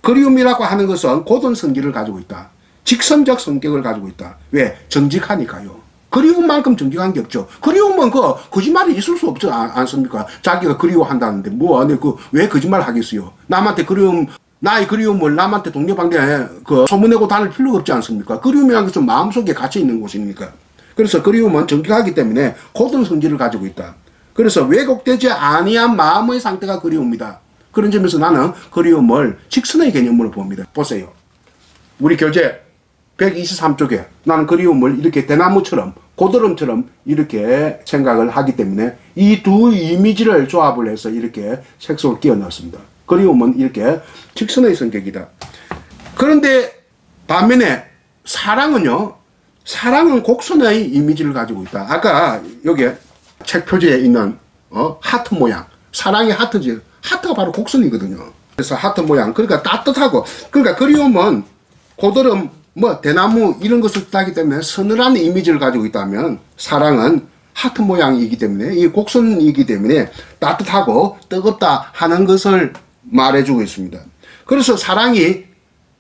그리움이라고 하는 것은 고든 성질을 가지고 있다. 직선적 성격을 가지고 있다. 왜? 정직하니까요. 그리움만큼 정직한 게 없죠. 그리움은 그 거짓말이 있을 수 없지 않습니까? 자기가 그리워한다는데 뭐 아니 그 왜 거짓말 하겠어요? 남한테 그리움, 나의 그리움을 남한테 동네방네 그 소문내고 다닐 필요가 없지 않습니까? 그리움이라는 것은 마음속에 갇혀 있는 것이니까. 그래서 그리움은 정직하기 때문에 고든 성질을 가지고 있다. 그래서 왜곡되지 아니한 마음의 상태가 그리움이다. 그런 점에서 나는 그리움을 직선의 개념으로 봅니다. 보세요. 우리 교재 123쪽에 나는 그리움을 이렇게 대나무처럼 고드름처럼 이렇게 생각을 하기 때문에 이 두 이미지를 조합을 해서 이렇게 색소를 끼워 넣었습니다. 그리움은 이렇게 직선의 성격이다. 그런데 반면에 사랑은요, 사랑은 곡선의 이미지를 가지고 있다. 아까 여기 책 표지에 있는 하트 모양, 사랑의 하트지. 하트가 바로 곡선이거든요. 그래서 하트 모양, 그러니까 따뜻하고, 그러니까 그리움은 고드름, 뭐 대나무 이런 것을 따기 때문에 서늘한 이미지를 가지고 있다면 사랑은 하트 모양이기 때문에, 이 곡선이기 때문에 따뜻하고 뜨겁다 하는 것을 말해주고 있습니다. 그래서 사랑이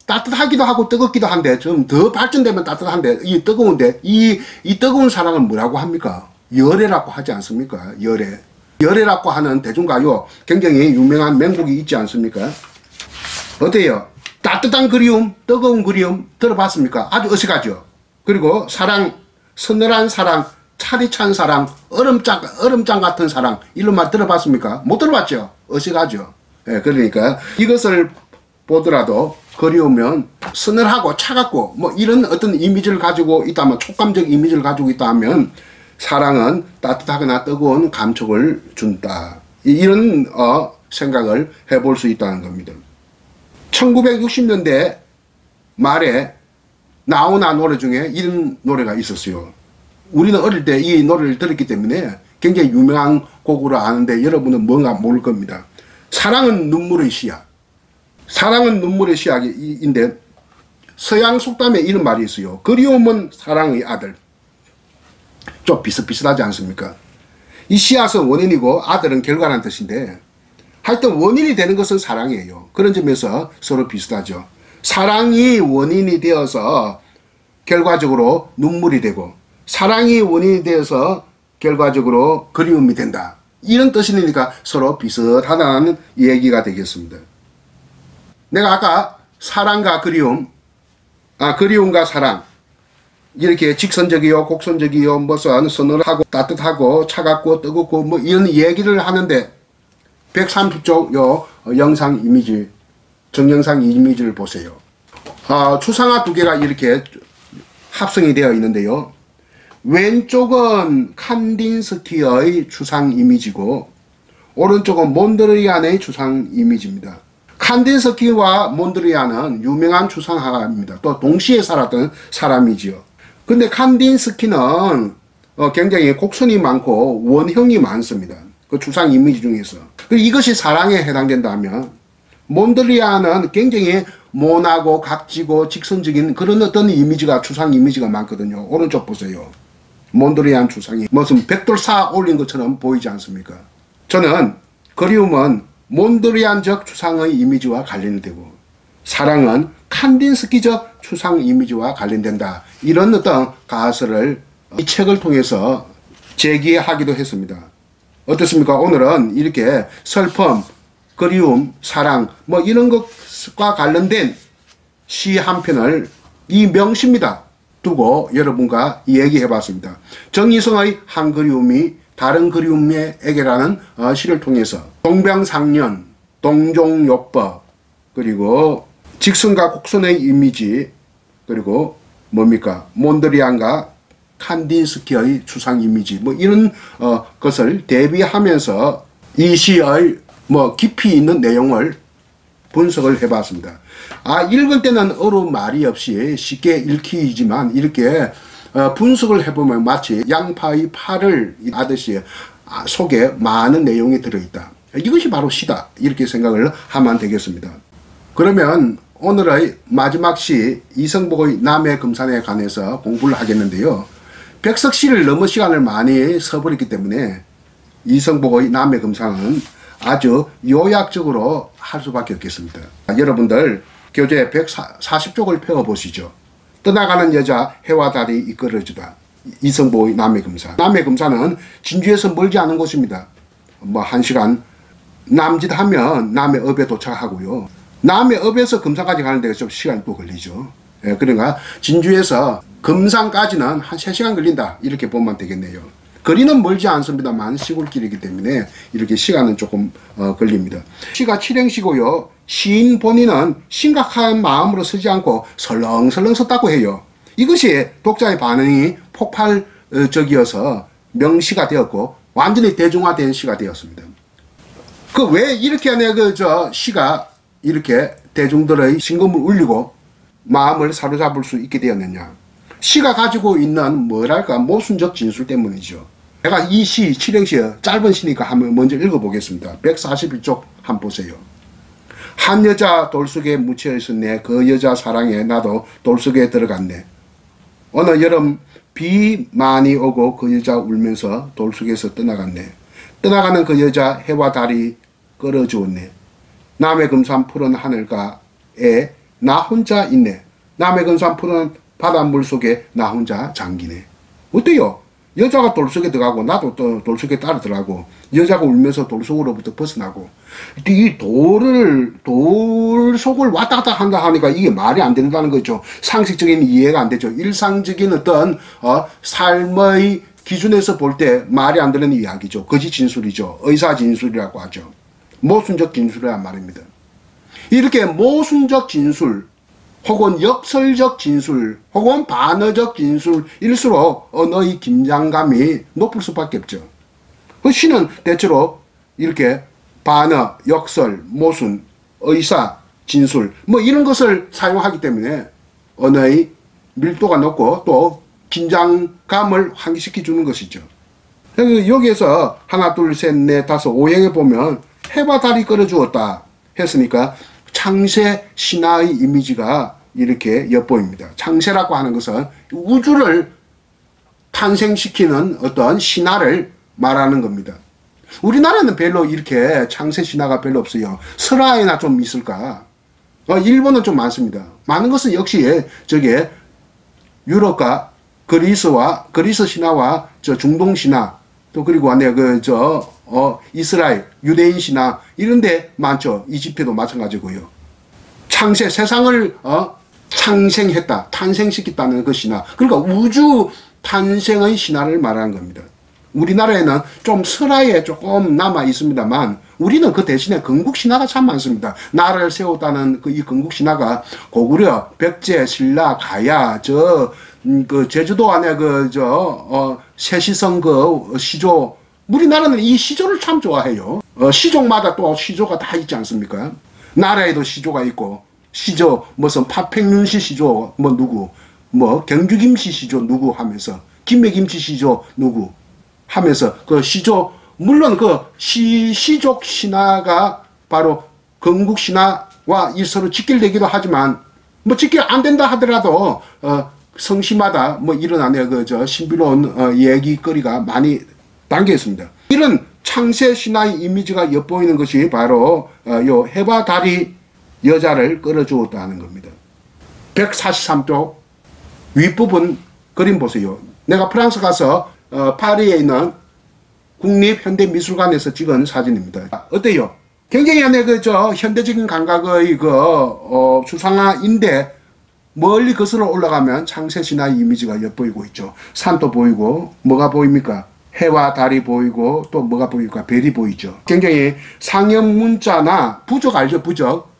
따뜻하기도 하고 뜨겁기도 한데 좀 더 발전되면 따뜻한데 이 뜨거운데 이 뜨거운 사랑을 뭐라고 합니까? 열애라고 하지 않습니까? 열애. 열애라고 하는 대중가요 굉장히 유명한 명곡이 있지 않습니까? 어때요? 따뜻한 그리움, 뜨거운 그리움 들어봤습니까? 아주 어색하죠. 그리고 사랑, 서늘한 사랑, 차디찬 사랑, 얼음장 같은 사랑 이런 말 들어봤습니까? 못 들어봤죠? 어색하죠. 예, 그러니까 이것을 보더라도 그리우면 서늘하고 차갑고 뭐 이런 어떤 이미지를 가지고 있다면, 촉감적 이미지를 가지고 있다면 사랑은 따뜻하거나 뜨거운 감촉을 준다. 이런 생각을 해볼 수 있다는 겁니다. 1960년대 말에 나훈아 노래 중에 이런 노래가 있었어요. 우리는 어릴 때 이 노래를 들었기 때문에 굉장히 유명한 곡으로 아는데 여러분은 뭔가 모를 겁니다. 사랑은 눈물의 시야. 사랑은 눈물의 시작인데 서양 속담에 이런 말이 있어요. 그리움은 사랑의 아들. 좀 비슷비슷하지 않습니까? 이 씨앗은 원인이고 아들은 결과라는 뜻인데 하여튼 원인이 되는 것은 사랑이에요. 그런 점에서 서로 비슷하죠. 사랑이 원인이 되어서 결과적으로 눈물이 되고 사랑이 원인이 되어서 결과적으로 그리움이 된다. 이런 뜻이니까 서로 비슷하다는 얘기가 되겠습니다. 내가 아까 사랑과 그리움, 그리움과 사랑 이렇게 직선적이요 곡선적이요 무슨 서늘하고 따뜻하고 차갑고 뜨겁고 뭐 이런 얘기를 하는데 130쪽 요 영상 이미지 정영상 이미지를 보세요. 추상화 두 개가 이렇게 합성이 되어 있는데요. 왼쪽은 칸딘스키의 추상 이미지고 오른쪽은 몬드리안의 추상 이미지입니다. 칸딘스키와 몬드리안은 유명한 추상화가입니다. 또 동시에 살았던 사람이지요. 근데 칸딘스키는 굉장히 곡선이 많고 원형이 많습니다. 그 추상 이미지 중에서. 이것이 사랑에 해당된다면 몬드리안은 굉장히 모나고 각지고 직선적인 그런 어떤 이미지가 추상 이미지가 많거든요. 오른쪽 보세요. 몬드리안 추상이 무슨 벽돌 쌓아 올린 것처럼 보이지 않습니까? 저는 그리움은 몬드리안적 추상의 이미지와 관련되고 사랑은 칸딘스키적 추상 이미지와 관련된다. 이런 어떤 가설을 이 책을 통해서 제기하기도 했습니다. 어떻습니까? 오늘은 이렇게 슬픔, 그리움, 사랑 뭐 이런 것과 관련된 시 한 편을 이 명시입니다. 두고 여러분과 얘기해 봤습니다. 정이성의 한 그리움이 다른 그리움에게라는 시를 통해서 동병상련, 동종요법 그리고 직선과 곡선의 이미지 그리고 뭡니까? 몬드리안과 칸딘스키의 추상 이미지 뭐 이런 것을 대비하면서 이 시의 뭐 깊이 있는 내용을 분석을 해봤습니다. 읽을 때는 어려운 말이 없이 쉽게 읽히지만 이렇게 분석을 해보면 마치 양파의 파를 하듯이 속에 많은 내용이 들어있다. 이것이 바로 시다. 이렇게 생각을 하면 되겠습니다. 그러면 오늘의 마지막 시 이성복의 남해금산에 관해서 공부를 하겠는데요. 백석시를 너무 시간을 많이 써버렸기 때문에 이성복의 남해금산은 아주 요약적으로 할 수밖에 없겠습니다. 여러분들 교재 140쪽을 펴보시죠. 떠나가는 여자 해와 달이 이끌어주다. 이성복의 남해금산. 남해금산은 진주에서 멀지 않은 곳입니다. 뭐 1시간 남짓하면 남해읍에 도착하고요. 남해읍에서 금산까지 가는 데가 좀 시간이 또 걸리죠. 그러니까 진주에서 금산까지는 한 3시간 걸린다. 이렇게 보면 되겠네요. 거리는 멀지 않습니다만 시골길이기 때문에 이렇게 시간은 조금 걸립니다. 시가 칠행시고요. 시인 본인은 심각한 마음으로 쓰지 않고 설렁설렁 썼다고 해요. 이것이 독자의 반응이 폭발적이어서 명시가 되었고 완전히 대중화된 시가 되었습니다. 왜 이렇게 시가 이렇게 대중들의 심금을 울리고 마음을 사로잡을 수 있게 되었느냐. 시가 가지고 있는 뭐랄까 모순적 진술 때문이죠. 제가 이 시 칠행시 짧은 시니까 한번 먼저 읽어보겠습니다. 141쪽 한번 보세요. 한 여자 돌속에 묻혀 있었네. 그 여자 사랑에 나도 돌속에 들어갔네. 어느 여름 비 많이 오고 그 여자 울면서 돌속에서 떠나갔네. 떠나가는 그 여자 해와 달이 끌어주었네. 남해금산 푸른 하늘가에 나 혼자 있네. 남해금산 푸른 바닷물 속에 나 혼자 잠기네. 어때요? 여자가 돌속에 들어가고 나도 또 돌속에 따라 들어가고 여자가 울면서 돌속으로부터 벗어나고 이 돌 속을 왔다 갔다 한다 하니까 이게 말이 안 된다는 거죠. 상식적인 이해가 안 되죠. 일상적인 어떤 삶의 기준에서 볼 때 말이 안 되는 이야기죠. 거짓 진술이죠. 의사 진술이라고 하죠. 모순적 진술이란 말입니다. 이렇게 모순적 진술 혹은 역설적 진술 혹은 반어적 진술일수록 언어의 긴장감이 높을 수밖에 없죠. 그 시는 대체로 이렇게 반어, 역설, 모순, 의사, 진술 뭐 이런 것을 사용하기 때문에 언어의 밀도가 높고 또 긴장감을 환기시켜 주는 것이죠. 여기에서 하나 둘 셋 넷 다섯 5행에 보면 해와 달이 끌어주었다 했으니까 창세 신화의 이미지가 이렇게 엿보입니다. 창세라고 하는 것은 우주를 탄생시키는 어떤 신화를 말하는 겁니다. 우리나라는 별로 이렇게 창세 신화가 별로 없어요. 설화에나 좀 있을까? 일본은 좀 많습니다. 많은 것은 역시 저게 유럽과 그리스 신화와 저 중동 신화 또 그리고 이스라엘 유대인 신화 이런데 많죠. 이집트도 마찬가지고요. 창세 세상을 창생했다 탄생시켰다는 그 신화 그러니까 우주 탄생의 신화를 말하는 겁니다. 우리나라에는 좀 설화에 조금 남아 있습니다만 우리는 그 대신에 건국신화가 참 많습니다. 나라를 세웠다는 이 건국신화가 고구려, 백제, 신라, 가야, 그 제주도 안에 세시성 시조 우리나라는 이 시조를 참 좋아해요. 시족마다 또 시조가 다 있지 않습니까? 나라에도 시조가 있고 시조 무슨 파팽윤시 시조 누구 경주김씨 시조 누구 하면서 김매김치 시조 누구 하면서 그 시조 물론 그 시족 신화가 바로 건국 신화와 서로 직결되기도 하지만 직결 안 된다 하더라도 성씨마다 일어나는 신비로운 얘기거리가 많이 담겨 있습니다. 이런 창세 신화의 이미지가 엿보이는 것이 바로 요 해와 달이 여자를 끌어주었다는 겁니다. 143쪽 윗부분 그림 보세요. 내가 프랑스 가서 파리에 있는 국립현대미술관에서 찍은 사진입니다. 어때요? 굉장히 현대적인 감각의 수상화인데 멀리 거슬러 올라가면 창세신화의 이미지가 엿보이고 있죠. 산도 보이고 뭐가 보입니까? 해와 달이 보이고 또 뭐가 보입니까? 별이 보이죠. 굉장히 상형 문자나 부적 알죠?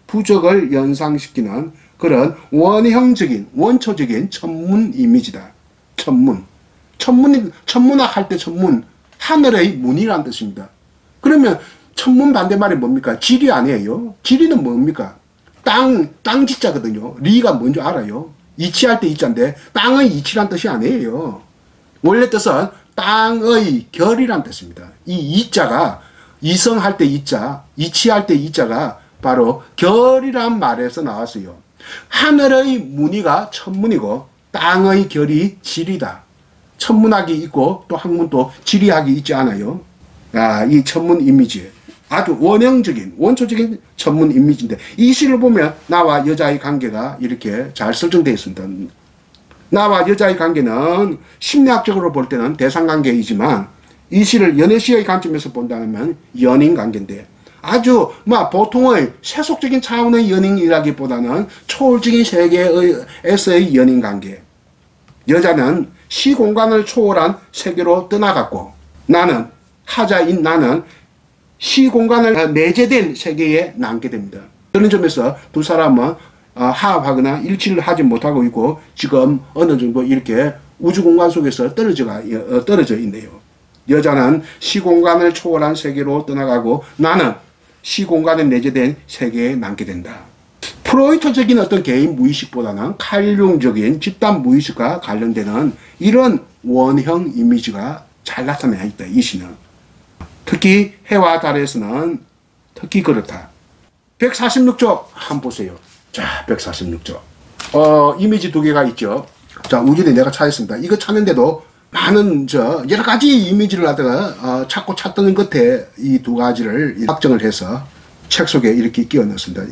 부적을 연상시키는 그런 원초적인 천문 이미지다. 천문학 할 때 천문, 하늘의 문이라는 뜻입니다. 그러면 천문 반대말이 뭡니까? 지리 아니에요? 지리는 뭡니까? 땅 지자거든요. 리가 뭔지 알아요? 이치할 때 이자인데 땅의 이치란 뜻이 아니에요. 원래 뜻은 땅의 결이란 뜻입니다. 이 이자가 이성할 때 이자, 이치할 때 이자가 바로 결이란 말에서 나왔어요. 하늘의 무늬가 천문이고 땅의 결이 지리다. 천문학이 있고 또 학문도 지리학이 있지 않아요. 이 천문 이미지 아주 원초적인 천문 이미지인데 이 시를 보면 나와 여자의 관계가 이렇게 잘 설정되어 있습니다. 나와 여자의 관계는 심리학적으로 볼 때는 대상관계이지만 이 시를 연애시의 관점에서 본다면 연인관계인데 아주 보통의 세속적인 차원의 연인이라기보다는 초월적인 세계에서의 연인관계. 여자는 시공간을 초월한 세계로 떠나갔고 하자인 나는 시공간을 내재된 세계에 남게 됩니다. 그런 점에서 두 사람은 화합하거나 일치를 하지 못하고 있고 지금 어느 정도 이렇게 우주공간 속에서 떨어져 있네요. 여자는 시공간을 초월한 세계로 떠나가고 나는 시공간에 내재된 세계에 남게 된다. 프로이트적인 어떤 개인 무의식보다는 칼융적인 집단 무의식과 관련되는 이런 원형 이미지가 잘 나타나 있다. 이 시는. 특히 해와 달에서는 특히 그렇다. 146조 한번 보세요. 자, 146조. 이미지 두 개가 있죠. 자, 우연히 내가 찾았습니다. 이거 찾는데도 많은 여러 가지 이미지를 하다가 찾던 끝에 이 두 가지를 확정을 해서 책 속에 이렇게 끼워 넣었습니다.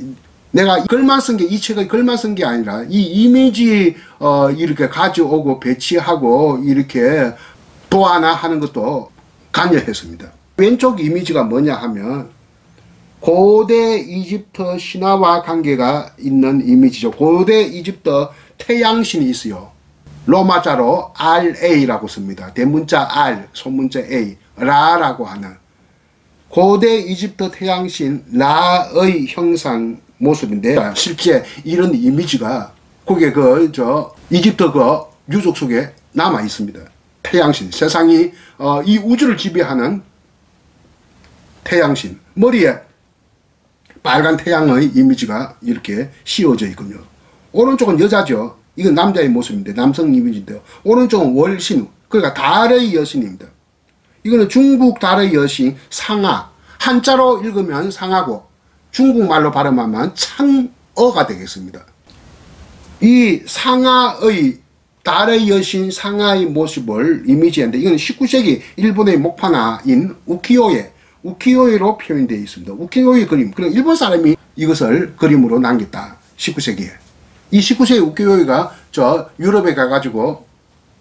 내가 글만 쓴 게 이 책의 글만 쓴 게 아니라 이 이미지 이렇게 가져오고 배치하고 이렇게 도하나 하는 것도 관여했습니다. 왼쪽 이미지가 뭐냐 하면 고대 이집트 신화와 관계가 있는 이미지죠. 고대 이집트 태양신이 있어요. 로마자로 RA라고 씁니다. 대문자 R, 소문자 A, 라라고 하는 고대 이집트 태양신 라의 형상 모습인데 실제 이런 이미지가 거기에 이집트 유적 속에 남아 있습니다. 태양신, 세상이 이 우주를 지배하는 태양신, 머리에 빨간 태양의 이미지가 이렇게 씌워져 있군요. 오른쪽은 여자죠. 이건 남자의 모습인데 남성 이미지인데요. 오른쪽은 월신, 그러니까 달의 여신입니다. 이거는 중국 달의 여신 상하, 한자로 읽으면 상하고 중국말로 발음하면 창어가 되겠습니다. 이 상하의 달의 여신 상하의 모습을 이미지했는데 이건 19세기 일본의 목판화인 우키요에로 표현되어 있습니다. 우키요의 그림. 그럼 일본 사람이 이것을 그림으로 남겼다. 19세기에. 이 19세기 우키요에가 저 유럽에 가가지고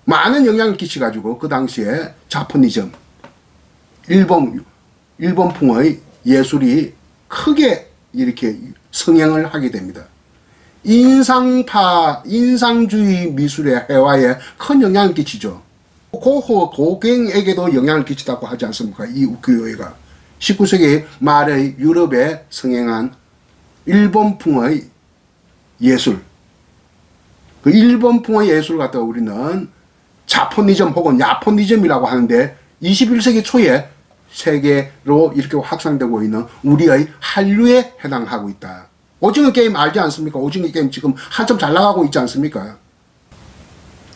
많은 영향을 끼쳐가지고 그 당시에 자포니즘, 일본풍의 예술이 크게 이렇게 성행을 하게 됩니다. 인상주의 미술의 회화에 큰 영향을 끼치죠. 고갱에게도 영향을 끼치다고 하지 않습니까? 이 우키요에가 19세기 말의 유럽에 성행한 일본풍의 예술, 그 일본풍의 예술 갖다가 우리는 자포니즘 혹은 야포니즘이라고 하는데 21세기 초에 세계로 이렇게 확산되고 있는 우리의 한류에 해당하고 있다. 오징어 게임 알지 않습니까? 오징어 게임 지금 한참 잘 나가고 있지 않습니까?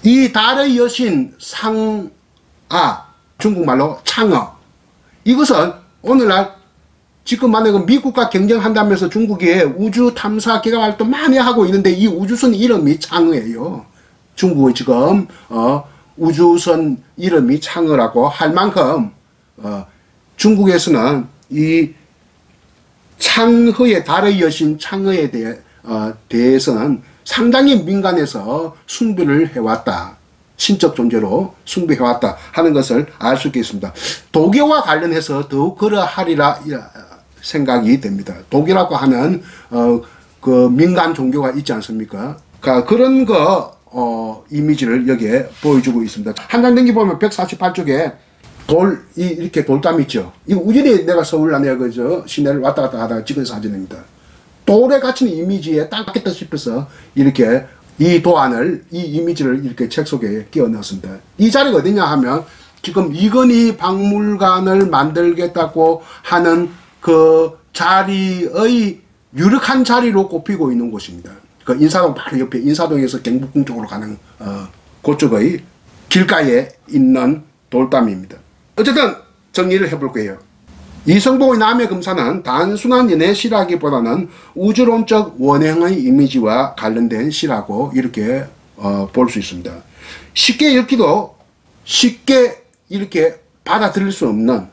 이 달의 여신 상아, 중국말로 창어, 이것은 오늘날 지금 만약에 미국과 경쟁한다면서 중국이 우주 탐사 기관 활동 많이 하고 있는데 이 우주선 이름이 창어예요. 중국의 지금 우주선 이름이 창어라고 할 만큼 중국에서는 이 창허의 달의 여신 창허에 대해서는 상당히 민간에서 숭배를 해왔다. 신적 존재로 숭배해왔다 하는 것을 알 수 있겠습니다. 도교와 관련해서 더욱 그러하리라 생각이 됩니다. 도교라고 하는 그 민간 종교가 있지 않습니까? 그런 이미지를 여기에 보여주고 있습니다. 한장 댕기 보면 148쪽에 이렇게 돌담 있죠. 이거 우연히 내가 서울 안에 그저 시내를 왔다 갔다 하다가 찍은 사진입니다. 돌에 갇힌 이미지에 딱 겠다 싶어서 이렇게 이 이미지를 이렇게 책 속에 끼워 넣었습니다. 이 자리가 어디냐 하면 지금 이건희 박물관을 만들겠다고 하는 그 자리의 유력한 자리로 꼽히고 있는 곳입니다. 그 인사동 바로 옆에 인사동에서 경복궁 쪽으로 가는 그쪽의 길가에 있는 돌담입니다. 어쨌든 정리를 해볼 거예요. 이성복의 남해 금사는 단순한 연애 시라기보다는 우주론적 원행의 이미지와 관련된 시라고 이렇게 볼 수 있습니다. 쉽게 읽기도 쉽게 이렇게 받아들일 수 없는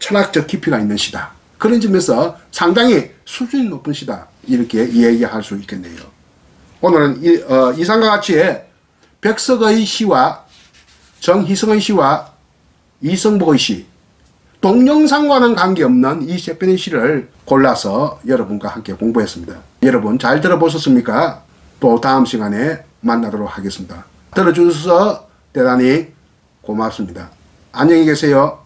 철학적 깊이가 있는 시다. 그런 점에서 상당히 수준이 높은 시다. 이렇게 얘기할 수 있겠네요. 오늘은 이상과 같이 백석의 시와 정희성의 시와 이성복의 시, 동영상과는 관계없는 이 세 편의 시를 골라서 여러분과 함께 공부했습니다. 여러분 잘 들어보셨습니까? 또 다음 시간에 만나도록 하겠습니다. 들어주셔서 대단히 고맙습니다. 안녕히 계세요.